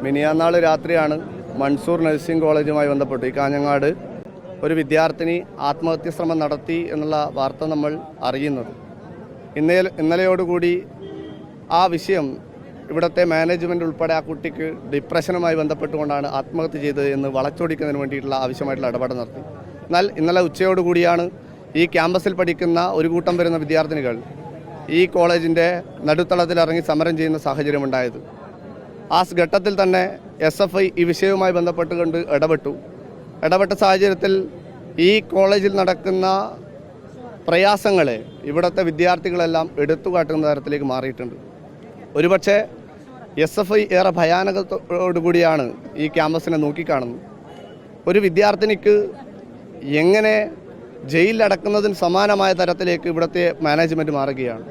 മിനിയാന്നാൾ രാത്രിയാണ് മൻസൂർ നഴ്സിംഗ് കോളേജുമായി ബന്ധപ്പെട്ട് ഈ കാഞ്ഞങ്ങാട് ഒരു വിദ്യാർത്ഥിനി ആത്മഹത്യാശ്രമം നടത്തി എന്നുള്ള വാർത്ത നമ്മൾ അറിയുന്നത്. ഇന്നലെയോടുകൂടി ആ വിഷയം ഇവിടുത്തെ മാനേജ്മെൻറ്റ് ഉൾപ്പെടെ ആ കുട്ടിക്ക് ഡിപ്രഷനുമായി ബന്ധപ്പെട്ടുകൊണ്ടാണ് ആത്മഹത്യ ചെയ്തത് എന്ന് വളച്ചൊടിക്കുന്നതിന് വേണ്ടിയിട്ടുള്ള ആവശ്യമായിട്ടുള്ള ഇടപെടൽ നടത്തി. എന്നാൽ ഇന്നലെ ഉച്ചയോടുകൂടിയാണ് ഈ ക്യാമ്പസിൽ പഠിക്കുന്ന ഒരു കൂട്ടം വരുന്ന വിദ്യാർത്ഥിനികൾ ഈ കോളേജിൻ്റെ നടുത്തളത്തിൽ ഇറങ്ങി സമരം ചെയ്യുന്ന സാഹചര്യമുണ്ടായത്. ആ ഘട്ടത്തിൽ തന്നെ SFI ഈ വിഷയവുമായി ബന്ധപ്പെട്ടുകൊണ്ട് ഇടപെട്ട സാഹചര്യത്തിൽ ഈ കോളേജിൽ നടക്കുന്ന പ്രയാസങ്ങളെ ഇവിടുത്തെ വിദ്യാർത്ഥികളെല്ലാം എടുത്തുകാട്ടുന്ന തരത്തിലേക്ക് മാറിയിട്ടുണ്ട്. ഒരുപക്ഷെ SFI ഏറെ ഭയാനകത്തോടുകൂടിയാണ് ഈ ക്യാമ്പസിനെ നോക്കിക്കാണുന്നത്. ഒരു വിദ്യാർത്ഥിനിക്ക് എങ്ങനെ ജയിലിലടക്കുന്നതിന് സമാനമായ തരത്തിലേക്ക് ഇവിടുത്തെ മാനേജ്മെൻറ്റ് മാറുകയാണ്.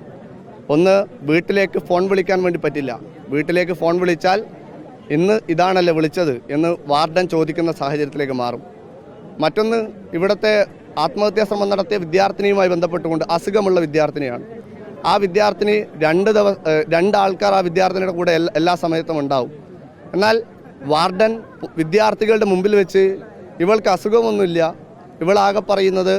ഒന്ന്, വീട്ടിലേക്ക് ഫോൺ വിളിക്കാൻ വേണ്ടി പറ്റില്ല. വീട്ടിലേക്ക് ഫോൺ വിളിച്ചാൽ ഇന്ന് ഇതാണല്ലേ വിളിച്ചത് എന്ന് വാർഡൻ ചോദിക്കുന്ന സാഹചര്യത്തിലേക്ക് മാറും. മറ്റൊന്ന്, ഇവിടുത്തെ ആത്മഹത്യാശ്രമം നടത്തിയ വിദ്യാർത്ഥിനിയുമായി ബന്ധപ്പെട്ടുകൊണ്ട് അസുഖമുള്ള വിദ്യാർത്ഥിനിയാണ്. ആ വിദ്യാർത്ഥിനി രണ്ടാൾക്കാർ ആ വിദ്യാർത്ഥിനിയുടെ കൂടെ എല്ലാ സമയത്തും ഉണ്ടാവും. എന്നാൽ വാർഡൻ വിദ്യാർത്ഥികളുടെ മുമ്പിൽ വെച്ച് ഇവൾക്ക് അസുഖമൊന്നുമില്ല, ഇവളാകെ പറയുന്നത്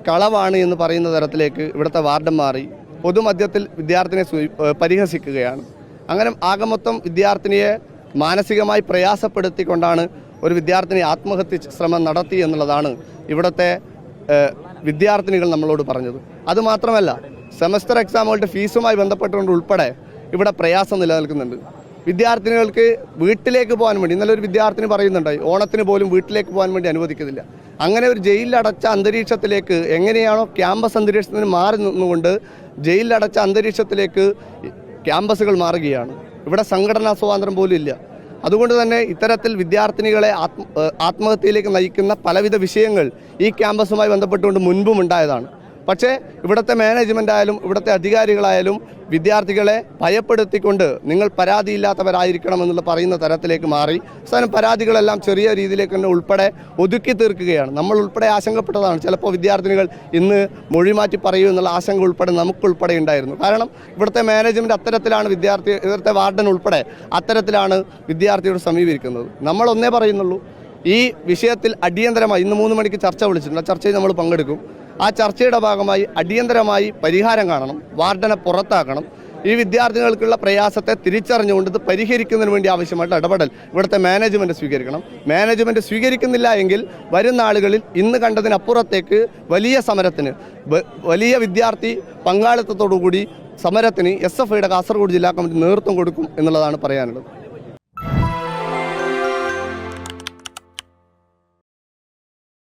കളവാണ് എന്ന് പറയുന്ന തരത്തിലേക്ക് ഇവിടുത്തെ വാർഡൻ മാറി പൊതുമധ്യത്തിൽ വിദ്യാർത്ഥിനിയെ പരിഹസിക്കുകയാണ്. അങ്ങനെ ആകെ മൊത്തം വിദ്യാർത്ഥിനിയെ മാനസികമായി പ്രയാസപ്പെടുത്തിക്കൊണ്ടാണ് ഒരു വിദ്യാർത്ഥിനി ആത്മഹത്യ ശ്രമം നടത്തി എന്നുള്ളതാണ് ഇവിടുത്തെ വിദ്യാർത്ഥിനികൾ നമ്മളോട് പറഞ്ഞത്. അതുമാത്രമല്ല, സെമസ്റ്റർ എക്സാമുകളുടെ ഫീസുമായി ബന്ധപ്പെട്ടുകൊണ്ട് ഉൾപ്പെടെ ഇവിടെ പ്രയാസം നിലനിൽക്കുന്നുണ്ട്. വിദ്യാർത്ഥിനികൾക്ക് വീട്ടിലേക്ക് പോകാൻ വേണ്ടി ഇന്നലെ ഒരു വിദ്യാർത്ഥിനി പറയുന്നുണ്ടായി, ഓണത്തിന് പോലും വീട്ടിലേക്ക് പോകാൻ വേണ്ടി അനുവദിക്കുന്നില്ല. അങ്ങനെ ഒരു ജയിലിലടച്ച അന്തരീക്ഷത്തിലേക്ക് എങ്ങനെയാണോ ക്യാമ്പസ് അന്തരീക്ഷത്തിന് മാറി നിന്നുകൊണ്ട് ജയിലിലടച്ച അന്തരീക്ഷത്തിലേക്ക് ക്യാമ്പസുകൾ മാറുകയാണ്. ഇവിടെ സംഘടനാ സ്വാതന്ത്ര്യം പോലും ഇല്ല. അതുകൊണ്ട് തന്നെ ഇത്തരത്തിൽ വിദ്യാർത്ഥിനികളെ ആത്മഹത്യയിലേക്ക് നയിക്കുന്ന പലവിധ വിഷയങ്ങൾ ഈ ക്യാമ്പസുമായി ബന്ധപ്പെട്ടുകൊണ്ട് മുൻപും ഉണ്ടായതാണ്. പക്ഷേ ഇവിടുത്തെ മാനേജ്മെൻ്റ് ആയാലും ഇവിടുത്തെ അധികാരികളായാലും വിദ്യാർത്ഥികളെ ഭയപ്പെടുത്തിക്കൊണ്ട് നിങ്ങൾ പരാതിയില്ലാത്തവരായിരിക്കണം എന്നുള്ള പറയുന്ന തരത്തിലേക്ക് മാറി അവസാനം പരാതികളെല്ലാം ചെറിയ രീതിയിലേക്ക് തന്നെ ഉൾപ്പെടെ ഒതുക്കി തീർക്കുകയാണ്. നമ്മൾ ഉൾപ്പെടെ ആശങ്കപ്പെട്ടതാണ്. ചിലപ്പോൾ വിദ്യാർത്ഥിനികൾ ഇന്ന് മൊഴിമാറ്റി പറയൂ എന്നുള്ള ആശങ്ക ഉൾപ്പെടെ നമുക്കുൾപ്പെടെ ഉണ്ടായിരുന്നു. കാരണം ഇവിടുത്തെ മാനേജ്മെൻറ്റ് അത്തരത്തിലാണ് ഇവിടുത്തെ വാർഡൻ ഉൾപ്പെടെ അത്തരത്തിലാണ് വിദ്യാർത്ഥിയോട് സമീപിക്കുന്നത്. നമ്മളൊന്നേ പറയുന്നുള്ളൂ, ഈ വിഷയത്തിൽ അടിയന്തരമായി ഇന്ന് 3 മണിക്ക് ചർച്ച വിളിച്ചിട്ടുണ്ട്. ആ ചർച്ചയിൽ നമ്മൾ പങ്കെടുക്കും. ആ ചർച്ചയുടെ ഭാഗമായി അടിയന്തരമായി പരിഹാരം കാണണം, വാർഡനെ പുറത്താക്കണം. ഈ വിദ്യാർത്ഥികൾക്കുള്ള പ്രയാസത്തെ തിരിച്ചറിഞ്ഞുകൊണ്ട് ഇത് പരിഹരിക്കുന്നതിന് വേണ്ടി ആവശ്യമായിട്ട് ഇടപെടൽ ഇവിടുത്തെ മാനേജ്മെൻറ്റ് സ്വീകരിക്കണം. മാനേജ്മെൻറ്റ് സ്വീകരിക്കുന്നില്ല എങ്കിൽ വരുന്ന ആളുകളിൽ ഇന്ന് കണ്ടതിനപ്പുറത്തേക്ക് വലിയ സമരത്തിന്, വലിയ വിദ്യാർത്ഥി പങ്കാളിത്തത്തോടുകൂടി സമരത്തിന് SFIയുടെ കാസർഗോഡ് ജില്ലാ കമ്മിറ്റി നേതൃത്വം കൊടുക്കും എന്നുള്ളതാണ് പറയാനുള്ളത്.